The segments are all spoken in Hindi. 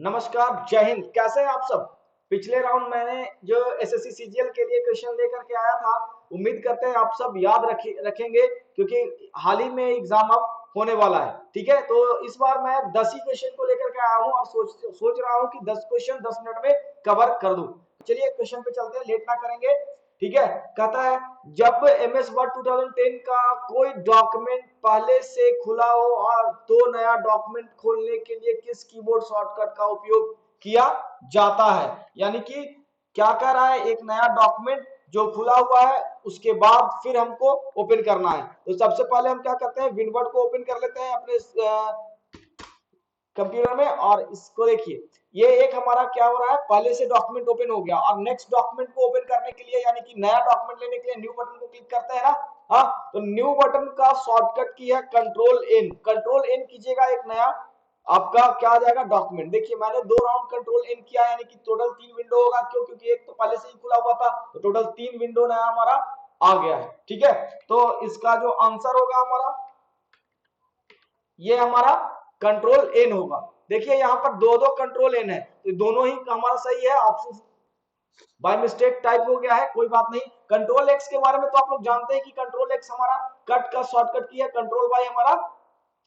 नमस्कार, जय हिंद। कैसे हैं आप सब? पिछले राउंड मैंने जो एसएससी सीजीएल के लिए क्वेश्चन लेकर के आया था, उम्मीद करते हैं आप सब याद रखेंगे, क्योंकि हाल ही में एग्जाम अब होने वाला है। ठीक है, तो इस बार मैं 10 ही क्वेश्चन को लेकर के आया हूं और सोच रहा हूं कि 10 क्वेश्चन 10 मिनट में कवर कर दूं। चलिए क्वेश्चन पे चलते हैं, लेट ना करेंगे। ठीक है, कहता है जब एमएस वर्ड 2010 का कोई डॉक्यूमेंट पहले से खुला हो और तो नया डॉक्यूमेंट खोलने के लिए किस कीबोर्ड शॉर्टकट का उपयोग किया जाता है। यानी कि क्या कर रहा है, एक नया डॉक्यूमेंट जो खुला हुआ है उसके बाद फिर हमको ओपन करना है। तो सबसे पहले हम क्या करते हैं, विंडवर्ड को ओपन कर लेते हैं अपने कंप्यूटर में। और इसको देखिए, ये एक हमारा क्या हो रहा है, पहले से डॉक्यूमेंट ओपन हो गया और नेक्स्ट डॉक्यूमेंट को ओपन करने के लिए यानी कि नया डॉक्यूमेंट लेने के लिए न्यू बटन को क्लिक करते हैं ना। हाँ, तो न्यू बटन का शॉर्टकट की है कंट्रोल एन। कंट्रोल एन कीजिएगा, एक नया आपका क्या आ जाएगा डॉक्यूमेंट। देखिए मैंने 2 राउंड कंट्रोल एन किया, यानी कि टोटल 3 विंडो होगा। क्यों? क्योंकि एक तो पहले से ही खुला हुआ था, तो टोटल 3 विंडो नया हमारा आ गया है। ठीक है, तो इसका जो आंसर होगा हमारा, ये हमारा कंट्रोल एन होगा। देखिए यहाँ पर दो कंट्रोल एन है, तो दोनों ही हमारा सही है। ऑप्शन बाय मिस्टेक टाइप हो गया है, कोई बात नहीं। कंट्रोल एक्स के बारे में तो आप लोग जानते हैं कि कंट्रोल एक्स हमारा कट का शॉर्टकट की है, कंट्रोल वाई हमारा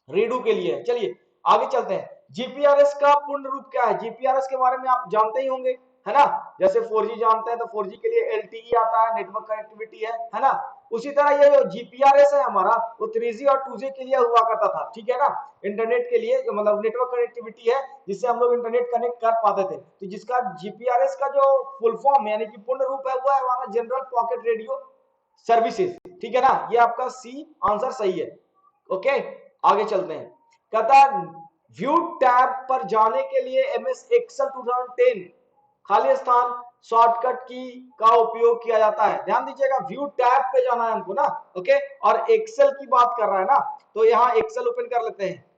रीडू के लिए है। चलिए आगे चलते हैं। जीपीआरएस का पूर्ण रूप क्या है? जीपीआरएस के बारे में आप जानते ही होंगे, है ना। जैसे 4G जानते हैं तो 4G के लिए LTE आता है, नेटवर्क कनेक्टिविटी है ना। उसी तरह ये जो जीपीआरएस है हमारा, वो 3G और 2G के लिए हुआ करता था। ठीक है ना, इंटरनेट के लिए, मतलब नेटवर्क कनेक्टिविटी है जिससे हम लोग इंटरनेट कनेक्ट कर पाते थे। तो जिसका जीपीआरएस का जो फुल फॉर्म यानी कि पूर्ण रूप है, वो है हमारा जनरल पॉकेट रेडियो सर्विसेज। ठीक है ना, ये आपका सी आंसर सही है। ओके, आगे चलते हैं। कहता है व्यू टैब पर जाने के लिए एमएस एक्सेल 2010 खाली स्थान शॉर्टकट की का उपयोग किया जाता है। ध्यान दीजिएगा, व्यू टैब पे जाना है हमको ना। ओके, और एक्सेल की बात कर रहा है ना, तो यहां एक्सेल ओपन कर लेते हैं।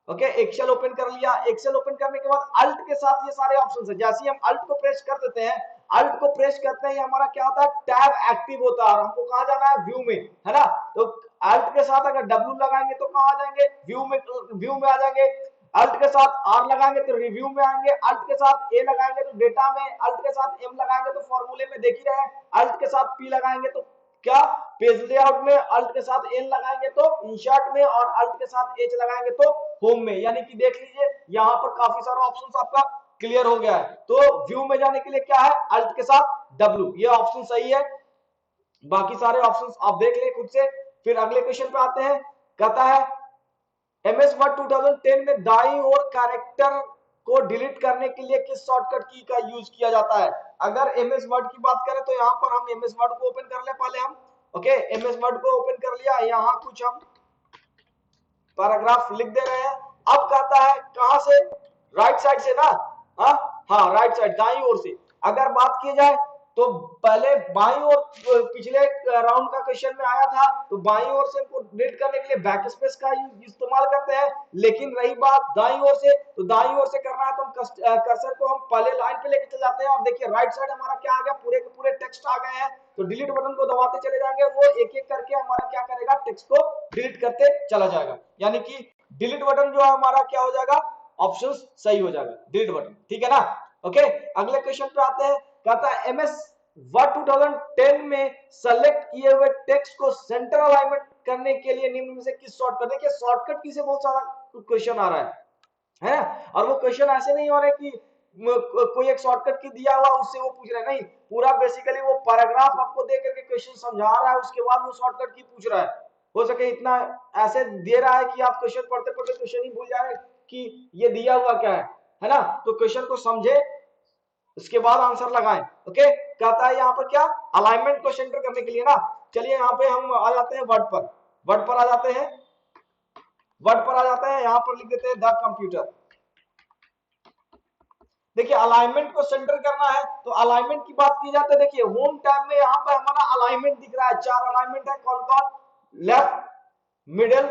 ओके, एक्सेल ओपन कर लिया। एक्सेल ओपन करने के बाद अल्ट के साथ ये सारे ऑप्शन है। जैसे ही हम अल्ट को प्रेस कर देते हैं, अल्ट को प्रेस करते ही हमारा क्या होता है, टैब एक्टिव होता है और हमको कहां जाना है, व्यू में, है ना। तो अल्ट के साथ अगर डब्ल्यू लगाएंगे तो कहां आ जाएंगे, व्यू में आ जाएंगे। अल्ट के साथ आर लगाएंगे तो रिव्यू में आएंगे। अल्ट के साथ ए लगाएंगे तो डेटा में। अल्ट के साथ एम लगाएंगे तो फॉर्मूले में, देख ही रहे हैं। अल्ट के साथ पी लगाएंगे तो क्या, पेज लेआउट में। अल्ट के साथ एन लगाएंगे तो इंसर्ट में, और अल्ट के साथ एच लगाएंगे तो होम में। यानी कि देख लीजिए यहाँ पर काफी सारा ऑप्शन आपका क्लियर हो गया है। तो व्यू में जाने के लिए क्या है, अल्ट के साथ डब्ल्यू, ये ऑप्शन सही है। बाकी सारे ऑप्शंस आप देख ले खुद से। फिर अगले क्वेश्चन पे आते हैं। कहता है एमएस वर्ड 2010 में दाईं ओर कैरेक्टर को डिलीट करने के लिए किस शॉर्टकट की का यूज किया जाता है। अगर एमएस वर्ड की बात करें तो यहाँ पर हम एमएस वर्ड को ओपन कर ले पहले हम। ओके, एमएस वर्ड को ओपन कर लिया, यहाँ कुछ हम पैराग्राफ लिख दे रहे हैं। अब कहता है कहां से, राइट साइड से ना। हाँ हाँ, राइट साइड, दाईं ओर से अगर बात की जाए तो पहले बाईं ओर, पिछले राउंड का क्वेश्चन में आया था, तो बाईं ओर से हमको डिलीट करने के लिए बैक स्पेस का इस्तेमाल करते हैं। लेकिन रही बात दाईं ओर से, तो दाईं ओर से करना है तो हम कर्सर को हम पहले लाइन पे लेके चले जाते हैं और देखिए राइट साइड हमारा क्या आ गया, पूरे के पूरे टेक्स्ट आ गए हैं। तो डिलीट बटन को दबाते चले जाएंगे, वो एक एक करके हमारा क्या करेगा, टेक्स्ट को डिलीट करते चला जाएगा। यानी कि डिलीट बटन जो है हमारा क्या हो जाएगा, ऑप्शन सही हो जाएगा, डिलीट बटन। ठीक है ना। ओके, अगले क्वेश्चन पे आते हैं। कहता है एमएस वर्ड 2010 में सेलेक्ट किए हुए टेक्स्ट को सेंटर अलाइनमेंट करने के लिए निम्न में से किस शॉर्टकट, देखिए शॉर्टकट की से बहुत सारा क्वेश्चन आ रहा है ना। और वो क्वेश्चन ऐसे नहीं हो रहे कि कोई एक शॉर्टकट की दिया हुआ उससे वो पूछ रहा है, नहीं, पूरा बेसिकली वो पैराग्राफ आपको दे करके क्वेश्चन समझा रहा है, उसके बाद वो शॉर्टकट की पूछ रहा है। हो सके इतना ऐसे दे रहा है कि आप क्वेश्चन पढ़ते पढ़ते क्वेश्चन ही भूल जाए कि ये दिया हुआ क्या है ना। तो क्वेश्चन को समझे, उसके बाद आंसर लगाएं। ओके, कहता है यहाँ पर क्या, अलाइनमेंट को सेंटर करने के लिए ना। चलिए यहाँ पे हम आ जाते हैं वर्ड पर, वर्ड पर आ जाते हैं, वर्ड पर आ जाते हैं। यहाँ पर लिख देते हैं द कंप्यूटर। देखिए अलाइनमेंट को सेंटर करना है, तो अलाइनमेंट की बात की जाती है। देखिए होम टैब में यहाँ पर हमारा अलाइनमेंट दिख रहा है, 4 अलाइनमेंट है। कौन कौन, लेफ्ट, मिडिल,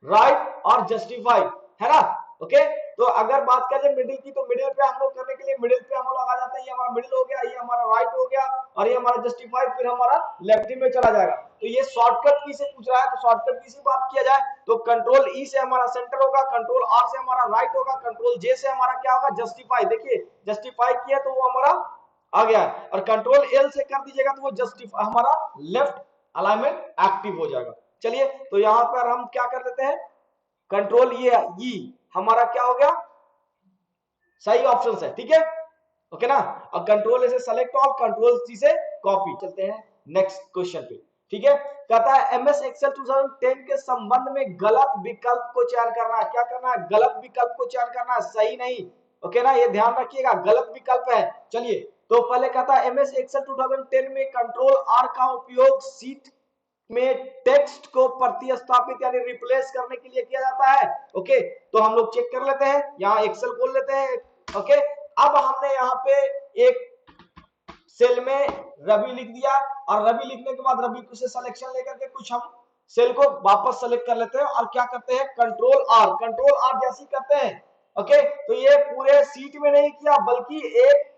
राइट और जस्टिफाई, है ना। ओके, तो अगर बात करें मिडिल की, तो मिडिल पे हम लोग करने के लिए मिडिल पे हम लोग आ जाते हैं, ये हमारा मिडिल हो गया, ये हमारा राइट हो गया, और ये हमारा जस्टिफाइड, फिर हमारा लेफ्ट में चला जाएगा। तो ये शॉर्टकट की से पूछ रहा है, तो शॉर्टकट की से बात किया जाए तो कंट्रोल ई से हमारा सेंटर होगा, कंट्रोल आर से हमारा राइट होगा, कंट्रोल जे से हमारा क्या होगा, जस्टिफाई। देखिए जस्टिफाई किया तो वो हमारा आ गया है, और कंट्रोल एल से कर दीजिएगा तो वो जस्टिफाई हमारा लेफ्ट अलाइनमेंट एक्टिव हो जाएगा। चलिए तो यहां पर हम क्या कर देते हैं, कंट्रोल ये ई हमारा क्या हो गया, सही ऑप्शन है, ठीक है, ओके ना। अब कंट्रोल ए से सेलेक्ट ऑल, कंट्रोल सी से कॉपी। चलते हैं नेक्स्ट क्वेश्चन पे, ठीक है। कहता है एमएस एक्सेल 2010 के संबंध में गलत विकल्प को चयन करना है। क्या करना है, गलत विकल्प को चयन करना है, सही नहीं, ओके ना, ये ध्यान रखिएगा, गलत विकल्प है। चलिए तो पहले कहता है एमएस एक्सेल 2010 में कंट्रोल आर का उपयोग सीट में टेक्स्ट को प्रतिस्थापित यानी रिप्लेस करने के लिए किया जाता है। ओके, तो हम लोग चेक कर लेते हैं, यहाँ एक्सेल खोल लेते हैं। ओके, अब हमने यहाँ पे एक सेल में रवि लिख दिया, और रवि लिखने के बाद रवि से सिलेक्शन लेकर के कुछ हम सेल को वापस सेलेक्ट कर लेते हैं, और क्या करते हैं, कंट्रोल आर जैसी करते हैं। ओके, तो ये पूरे सीट में नहीं किया, बल्कि एक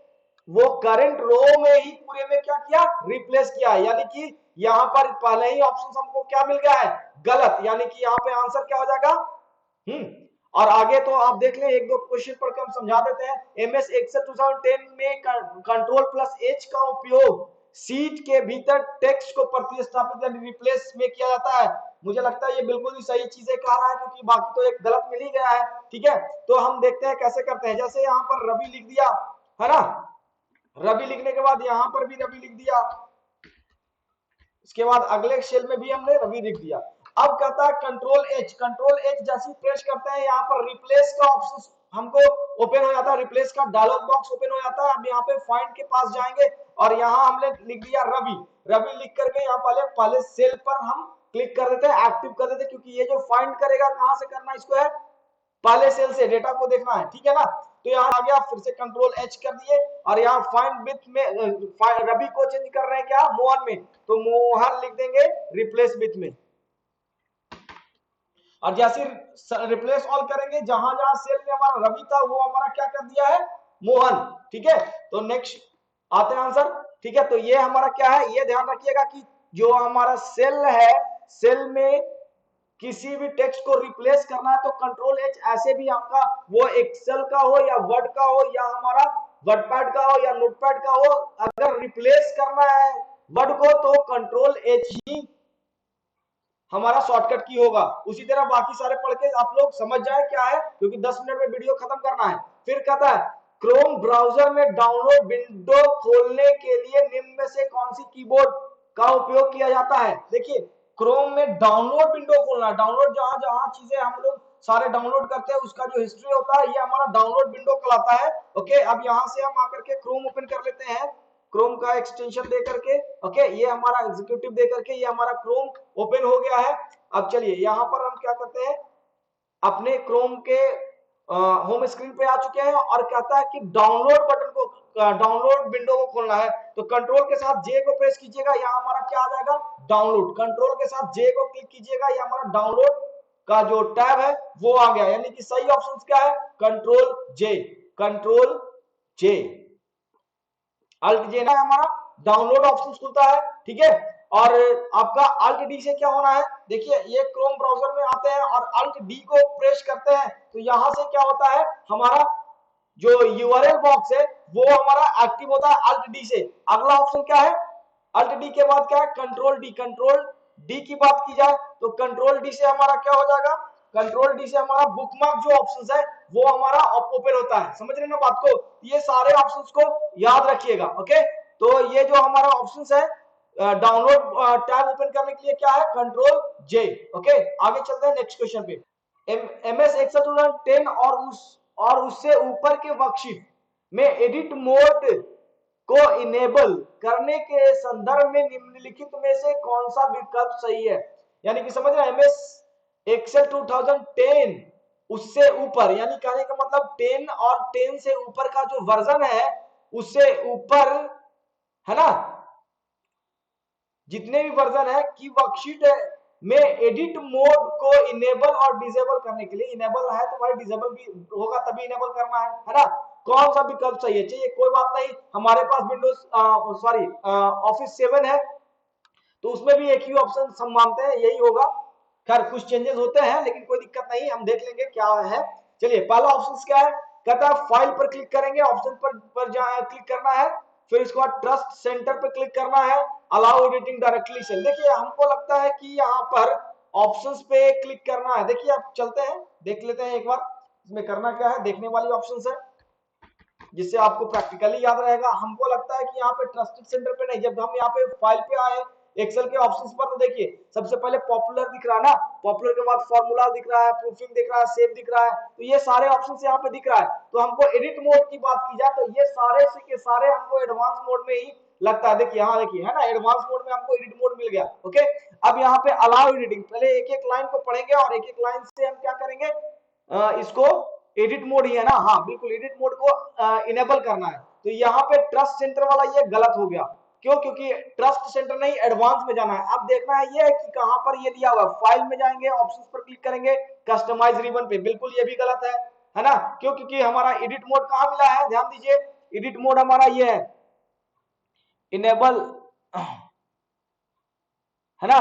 वो करंट रो में ही पूरे में क्या किया, रिप्लेस किया, यानी कि यहां पर पहले ही ऑप्शन हमको क्या मिल गया है, गलत, यानी कि यहां पे आंसर क्या हो जाएगा, और आगे तो आप देख लें, एक दो क्वेश्चन पढ़ के हम समझा देते हैं। एमएस एक्सेल 2010 में कंट्रोल प्लस एच का उपयोग सीट के भीतर टेक्स्ट को प्रतिस्थापित यानी रिप्लेस में किया जाता है। मुझे लगता है ये बिल्कुल ही सही चीजें कह रहा है, क्योंकि बाकी तो एक गलत मिल ही गया है, ठीक है। तो हम देखते हैं कैसे करते हैं, जैसे यहाँ पर रवि लिख दिया है ना, रवि लिखने के बाद यहां पर भी रवि लिख दिया, इसके बाद अगले सेल में भी हमने रवि लिख दिया। अब कहता है कंट्रोल एच जैसे प्रेस करते हैं, यहाँ पर रिप्लेस का ऑप्शन हमको ओपन हो जाता है, रिप्लेस का डायलॉग बॉक्स ओपन हो जाता है। अब यहाँ पे फाइंड के पास जाएंगे, और यहाँ हमने लिख दिया रवि लिख करके यहाँ पहले सेल पर हम क्लिक कर देते हैं, एक्टिव कर देते हैं, क्योंकि ये जो फाइंड करेगा कहां से करना इसको है, पहले सेल से डेटा को देखना है, ठीक है ना। तो यहाँ आ गया, फिर से कंट्रोल एच कर दिए, और यहाँ फाइंड विथ में रवि को चेंज कर रहे हैं क्या, मोहन में, तो मोहन लिख देंगे रिप्लेस विथ में, और जैसे रिप्लेस ऑल करेंगे, जहां जहां सेल में हमारा रवि था वो हमारा क्या कर दिया है, मोहन, ठीक है। तो नेक्स्ट आते हैं आंसर, ठीक है। तो ये हमारा क्या है, ये ध्यान रखिएगा कि जो हमारा सेल है, सेल में किसी भी टेक्स्ट को रिप्लेस करना है तो कंट्रोल एच, ऐसे भी आपका वो एक्सेल का हो या वर्ड का हो या हमारा वर्डपैड का हो या नोटपैड का हो, अगर रिप्लेस करना है वर्ड को तो कंट्रोल एच ही हमारा शॉर्टकट की होगा। उसी तरह बाकी सारे पढ़ के आप लोग समझ जाए क्या है, क्योंकि 10 मिनट में वीडियो खत्म करना है। फिर कहता है क्रोम ब्राउजर में डाउनलोड विंडो खोलने के लिए निम्न में से कौन सी कीबोर्ड का उपयोग किया जाता है। देखिए क्रोम में डाउनलोड विंडो खोलना, डाउनलोड जहां जहां चीजें हम लोग सारे डाउनलोड करते हैं उसका जो हिस्ट्री होता है, ये हमारा डाउनलोड विंडो कहलाता है। ओके, अब यहां से हम आकर के क्रोम ओपन कर लेते हैं, क्रोम का एक्सटेंशन दे करके, ओके, ये हमारा एग्जीक्यूटिव दे करके ये हमारा क्रोम ओपन हो गया है। अब चलिए यहां पर हम क्या करते हैं, अपने क्रोम के होम स्क्रीन पे आ चुके हैं, और कहता है कि डाउनलोड बटन को, डाउनलोड विंडो को खोलना है, तो कंट्रोल के साथ जे को प्रेस कीजिएगा, यहाँ हमारा क्या आ जाएगा, डाउनलोड, कंट्रोल के साथ जे को क्लिक कीजिएगा, ये हमारा डाउनलोड का जो टैब है वो आ गया, यानी कि सही ऑप्शन क्या है, कंट्रोल जे, अल्ट जे ना हमारा डाउनलोड ऑप्शन खुलता है, ठीक है। और आपका अल्ट डी से क्या होना है, देखिए ये क्रोम ब्राउजर में आते हैं और अल्ट डी को प्रेस करते हैं, तो यहां से क्या होता है, हमारा जो यूआरएल बॉक्स है वो हमारा एक्टिव होता है अल्ट डी से। अगला ऑप्शन क्या है, अल्ट डी के बाद क्या है, कंट्रोल डी की बात की जाए तो कंट्रोल डी से हमारा क्या हो जाएगा, कंट्रोल डी से हमारा बुकमार्क जो ऑप्शन है वो हमारा ओपन होता है। समझ रहे ना बात को, ये सारे ऑप्शंस को याद रखिएगा, ओके। तो ये जो हमारा ऑप्शंस है डाउनलोड टैब ओपन करने के लिए क्या है, कंट्रोल जे, ओके। आगे चलते हैं नेक्स्ट क्वेश्चन पे। एमएस एक्सेल 2010 और उससे ऊपर के वर्कशीट में एडिट मोड को इनेबल करने के संदर्भ में निम्नलिखित में से कौन सा विकल्प सही है। यानी कि समझ रहे हैं, एमएस एक्सेल 2010 उससे ऊपर, यानी कहने का मतलब 10 और 10 से ऊपर का जो वर्जन है उससे ऊपर, है ना, जितने भी वर्जन है की वर्कशीट है में एडिट मोड को इनेबल और डिसेबल करने के लिए, इनेबल है तो भाई डिसेबल भी होगा तभी इनेबल करना है ना। कौन सा विकल्प चाहिए? चाहिए कोई बात नहीं, हमारे पास विंडोज सॉरी ऑफिस 7 है तो उसमें भी एक ही ऑप्शन हम मानते हैं यही होगा। खैर कुछ चेंजेस होते हैं लेकिन कोई दिक्कत नहीं, हम देख लेंगे क्या है। चलिए पहला ऑप्शन क्या है, कहता है फाइल पर क्लिक करेंगे, ऑप्शन पर क्लिक करना है, फिर इसके बाद ट्रस्ट सेंटर पर क्लिक करना है, अलाउ एडिटिंग डायरेक्टली सेल। देखिए हमको लगता है कि यहाँ पर ऑप्शंस पे क्लिक करना है। देखिए आप चलते हैं देख लेते हैं एक बार इसमें करना क्या है, देखने वाली ऑप्शंस है जिससे आपको प्रैक्टिकली याद रहेगा। हमको लगता है कि यहाँ पे ट्रस्टेड सेंटर पे नहीं, जब हम यहाँ पे फाइल पे आए एक्सेल के ऑप्शंस पर तो देखिए सबसे पहले पॉपुलर दिख रहा है ना, पॉपुलर के बाद फॉर्मूला दिख रहा है, प्रूफिंग दिख रहा है, सेव दिख रहा है, तो ये सारे ऑप्शंस यहाँ पे दिख रहा है। तो हमको एडिट मोड की बात की जाए तो ये सारे के सारे हमको एडवांस मोड में ही लगता है। देखिए यहाँ देखिए है ना, एडवांस मोड में हमको एडिट मोड मिल गया। ओके, अब यहाँ पे अलाउ एडिटिंग, पहले एक एक लाइन को पढ़ेंगे और एक एक लाइन से हम क्या करेंगे, इसको एडिट मोड ही है ना, हाँ बिल्कुल एडिट मोड को इनेबल करना है। तो यहाँ पे ट्रस्ट सेंटर वाला ये गलत हो गया, क्यों? क्योंकि ट्रस्ट सेंटर नहीं एडवांस में जाना है। अब देखना है ये कि कहां पर ये दिया हुआ है, फाइल में जाएंगे, ऑप्शंस पर क्लिक करेंगे, कस्टमाइज रिबन पे, बिल्कुल ये भी गलत है ना। क्यों? क्योंकि हमारा एडिट मोड कहां मिला है, ध्यान दीजिए एडिट मोड हमारा ये है इनेबल, है ना,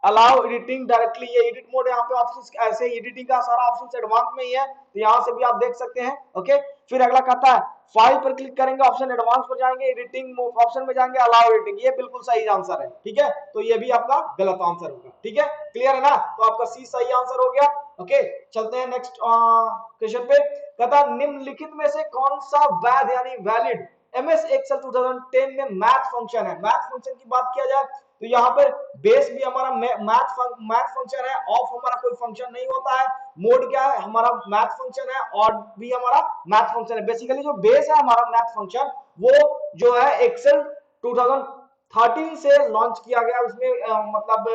अलाउ एडिटिंग डायरेक्टली, ये एडिट मोड यहाँ पे ऑप्शंस ऐसे एडिटिंग का सारा ऑप्शंस एडवांस में ही है, तो यहाँ से भी आप देख सकते हैं। ओके, फिर अगला कहता है फाइल पर क्लिक करेंगे, ऑप्शन एडवांस पर जाएंगे, एडिटिंग ऑप्शन में जाएंगे, अलाउ एडिटिंग, ये बिल्कुल सही आंसर है। ठीक है, तो ये भी आपका गलत आंसर होगा। ठीक है, क्लियर है ना, तो आपका सी सही आंसर हो गया। ओके, चलते हैं नेक्स्ट क्वेश्चन पे। कहता निम्नलिखित में से कौन सा वैध यानी वैलिड एमएस एक्सेल 2010 में मैथ फंक्शन है। मैथ फंक्शन की बात किया जाए तो यहाँ पर बेस भी हमारा मैथ फंक्शन है, ऑफ हमारा कोई फंक्शन नहीं होता है, मोड क्या है हमारा मैथ फंक्शन है, और भी हमारा मैथ फंक्शन है। बेसिकली जो बेस है हमारा मैथ फंक्शन वो जो है एक्सेल 2013 से लॉन्च किया गया, उसमें मतलब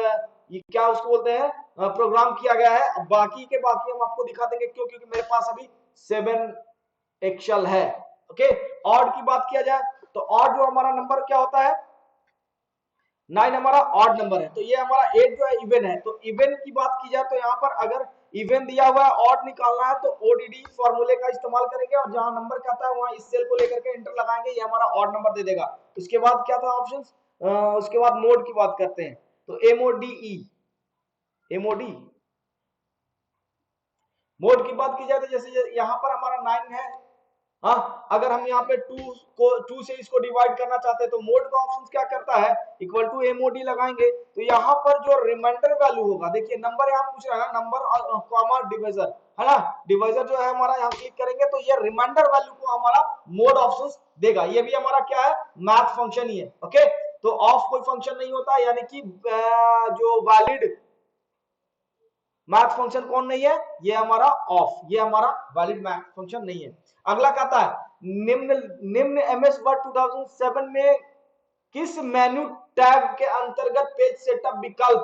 ये क्या उसको बोलते हैं प्रोग्राम किया गया है। बाकी के बाकी हम आपको दिखा देंगे क्यों, क्योंकि मेरे पास अभी 7 एक्सेल है। ओके, ऑड की बात किया जाए तो ऑड जो हमारा नंबर क्या होता है 9 हमारा ऑड नंबर है, तो ये हमारा 8 जो है इवन है। तो इवन की बात की जाए तो यहाँ पर अगर इवन दिया हुआ है ऑड निकालना है तो ओडीडी फॉर्मूले का इस्तेमाल करेंगे और जहां नंबर कहता है वहां इस सेल को लेकर के एंटर लगाएंगे, ये हमारा ऑड नंबर दे देगा। उसके बाद क्या था ऑप्शंस, उसके बाद मोड की बात करते हैं तो एमओडीई, एमओडी मोड की बात की जाए तो जैसे यहाँ पर हमारा 9 है, हाँ अगर हम यहाँ पे 2 से इसको डिवाइड करना चाहते हैं तो मोड का ऑप्शन क्या करता है इक्वल टू एमओडी लगाएंगे, तो यहाँ पर जो रिमाइंडर वैल्यू होगा, देखिए नंबर यहाँ पूछ रहा है ना, नंबर कॉमा डिवाइजर, है ना, डिवाइजर जो है हमारा यहाँ क्लिक करेंगे तो ये रिमाइंडर वैल्यू को हमारा मोड ऑप्शन देगा। ये भी हमारा क्या है मैथ फंक्शन ही है। ओके, तो ऑफ कोई फंक्शन नहीं होता, यानी कि जो वैलिड मैथ फंक्शन कौन नहीं है, ये हमारा ऑफ, ये हमारा वैलिड मैथ फंक्शन नहीं है। अगला कहता है निम्न एमएस वर्ड 2007 में किस मेन्यू टैब के अंतर्गत पेज सेटअप विकल्प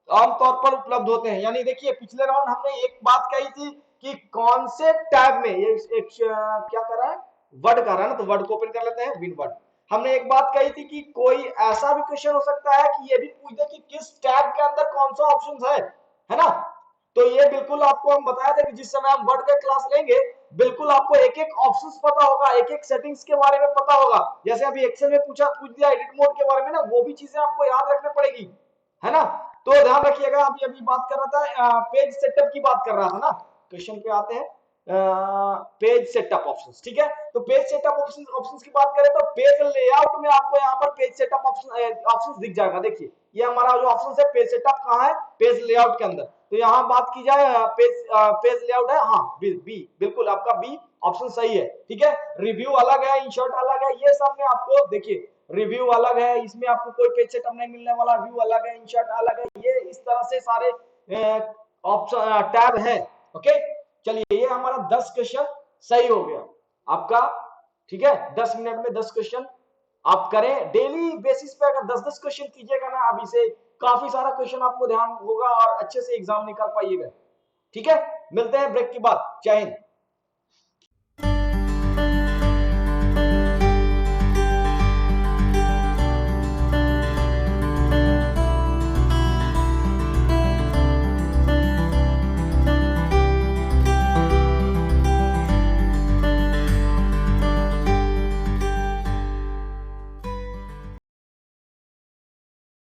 आमतौर पर उपलब्ध होते हैं। यानी देखिए पिछले राउंड हमने एक बात कही थी कि कौन से टैब में, ये एक क्या कर रहा है वर्ड कर रहा है ना, तो वर्ड को ओपन कर लेते हैं, विन वर्ड। हमने एक बात कही थी कि कोई ऐसा भी क्वेश्चन हो सकता है कि ये भी पूछ दे कि किस टैब के अंदर कौन सा ऑप्शन है ना। तो ये बिल्कुल आपको हम बताया था कि जिस समय हम वर्ड का क्लास लेंगे बिल्कुल आपको एक एक ऑप्शंस पता होगा, एक एक सेटिंग्स के बारे में पता होगा। जैसे अभी एक्सेल में पूछ दिया एडिट मोड के बारे में ना, वो भी चीजें आपको याद रखनी पड़ेगी, है ना। तो ध्यान रखिएगा, अभी अभी बात कर रहा था पेज सेटअप की बात कर रहा था ना, क्वेश्चन पे आते हैं पेज सेटअप ऑप्शंस। ठीक है, तो पेज सेटअप ऑप्शंस की बात करें तो पेज लेआउट में आपको यहाँ पर पेज सेटअप ऑप्शंस दिख जाएगा। देखिए ये हमारा जो ऑप्शन है पेज सेटअप कहाँ है, पेज लेआउट के अंदर। तो यहाँ बात की जाए पेज लेआउट है, हाँ बी बिल्कुल आपका बी ऑप्शन सही है। ठीक है, रिव्यू अलग है, इंसर्ट अलग है, ये सब में आपको देखिए रिव्यू अलग है, इसमें आपको कोई पेज सेटअप नहीं मिलने वाला, व्यू अलग है, इंसर्ट अलग है, ये इस तरह से सारे ऑप्शन टैब है। ओके, चलिए ये हमारा 10 क्वेश्चन सही हो गया आपका। ठीक है, 10 मिनट में 10 क्वेश्चन आप करें, डेली बेसिस पे अगर 10-10 क्वेश्चन कीजिएगा ना, अभी से काफी सारा क्वेश्चन आपको ध्यान होगा और अच्छे से एग्जाम निकाल पाइएगा। ठीक है, मिलते हैं ब्रेक के बाद, जय हिंद।